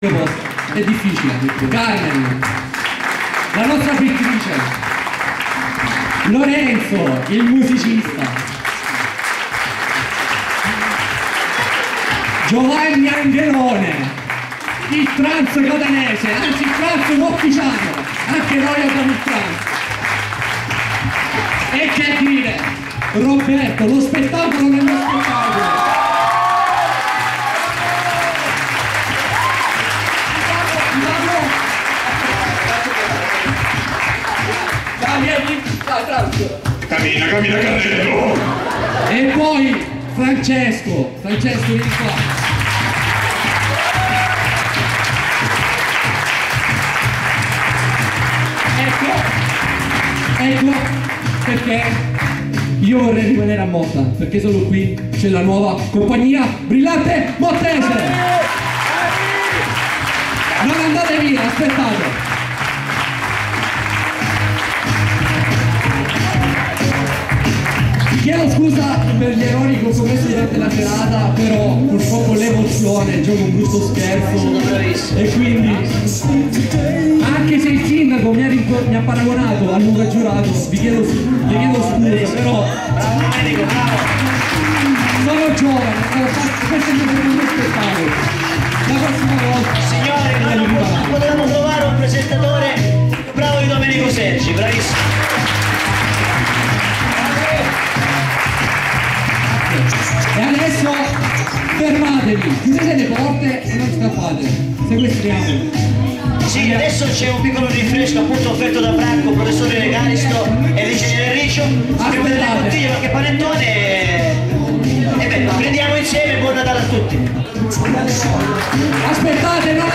È difficile, Carmen, la nostra pittrice, Lorenzo, il musicista, Giovanni Angelone, il trans codanese, anzi il trans mopficiano, anche noi abbiamo il trans. E che dire, Roberto, lo spettacolo nello spettacolo. Cammina Carrello! E poi Francesco, vieni qua. Ecco perché io vorrei rimanere a Motta, perché solo qui c'è la nuova compagnia Brillante Mottese. Non andate via, aspettate. Chiedo scusa per gli errori che ho commesso durante la serata, però purtroppo l'emozione gioca un brutto scherzo e quindi anche se il sindaco mi ha paragonato al lungo giurato, gli chiedo scusa, però sono giovane, questo è il mio spettacolo. La prossima volta signore, potevamo trovare un presentatore più bravo di Domenico Sergi, bravissimo. E adesso fermatevi, chiudete le porte e non scappate, sequestriamo. Sì, adesso c'è un piccolo rinfresco appunto offerto da Franco, professore Legalisto e l'ingegnere Riccio. Abbiamo delle bottiglie, qualche panettone e beh, prendiamo insieme, buon Natale a tutti. Aspettate, non